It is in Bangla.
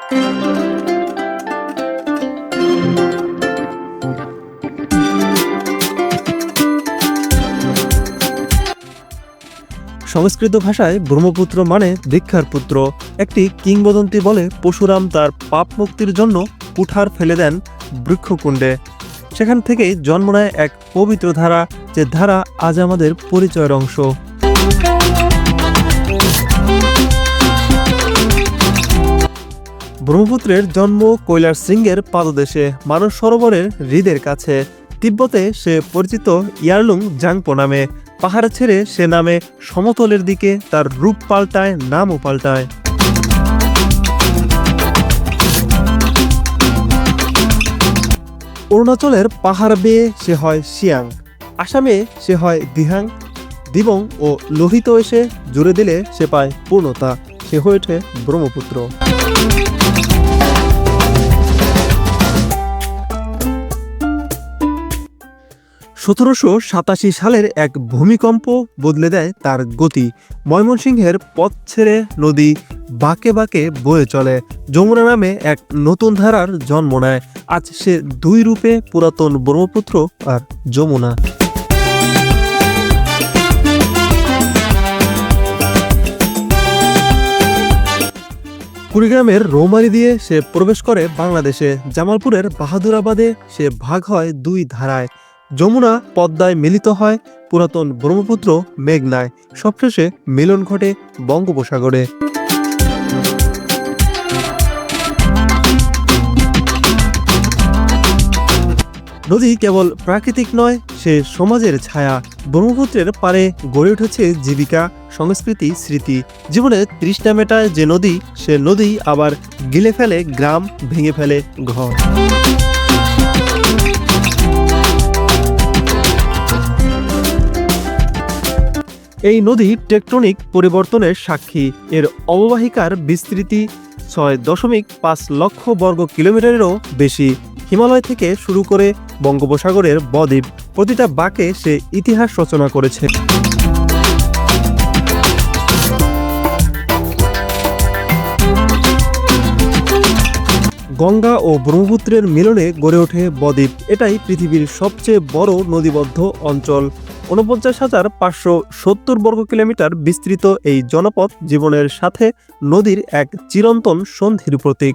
সংস্কৃত ভাষায় ব্রহ্মপুত্র মানে দীক্ষার পুত্র। একটি কিংবদন্তি বলে পরশুরাম তার পাপ মুক্তির জন্য কুঠার ফেলে দেন বৃক্ষকুণ্ডে। সেখান থেকেই জন্ম নেয় এক পবিত্র ধারা, যে ধারা আজ আমাদের পরিচয়ের অংশ। ব্রহ্মপুত্রের জন্ম কৈলাস সিংহের পাদদেশে, মানস সরোবরের হ্রদের কাছে। তিব্বতে সে পরিচিত ইয়ারলুং জাংপো নামে। পাহাড় ছেড়ে সে নামে সমতলের দিকে, তার রূপ পাল্টায়, নামও পাল্টায়। অরুণাচলের পাহাড় বেয়ে সে হয় সিয়াং, আসামে সে হয় দিহাং, দিবং ও লোহিত এসে জুড়ে দিলে সে পায় পূর্ণতা, সে হয়ে ওঠে ব্রহ্মপুত্র। 1787 সালের এক ভূমিকম্প বদলে দেয় তার গতি। ময়মনসিংহের পথ ছেড়ে নদী বাঁকে বাঁকে বয়ে চলে। যমুনা নামে এক নতুন ধারার জন্ম নেয়। আজ সে দুই রূপে, পুরাতন ব্রহ্মপুত্র আর যমুনা। কুড়িগ্রামের রৌমারী দিয়ে সে প্রবেশ করে বাংলাদেশে। জামালপুরের বাহাদুরাবাদে সে ভাগ হয় দুই ধারায়। যমুনা পদ্মায় মিলিত হয়, পুরাতন ব্রহ্মপুত্র মেঘনায়। সবশেষে মিলন ঘটে বঙ্গোপসাগরে। নদী কেবল প্রাকৃতিক নয়, সে সমাজের ছায়া। ব্রহ্মপুত্রের পারে গড়ে উঠেছে জীবিকা, সংস্কৃতি, স্মৃতি। জীবনে তৃষ্ণা মেটায় যে নদী, সে নদী আবার গিলে ফেলে গ্রাম, ভেঙে ফেলে ঘর। এই নদী টেকটনিক পরিবর্তনের সাক্ষী। এর অববাহিকার বিস্তৃতি 6.5 লক্ষ বর্গ কিলোমিটারেরও বেশি। হিমালয় থেকে শুরু করে বঙ্গোপসাগরের বদ্বীপ, প্রতিটা বাঁকে সে ইতিহাস রচনা করেছে। গঙ্গা ও ব্রহ্মপুত্রের মিলনে গড়ে ওঠে বদ্বীপ। এটাই পৃথিবীর সবচেয়ে বড় নদীবদ্ধ অঞ্চল। 49,570 বর্গ কিলোমিটার বিস্তৃত এই জনপদ জীবনের সাথে নদীর এক চিরন্তন সন্ধির প্রতীক।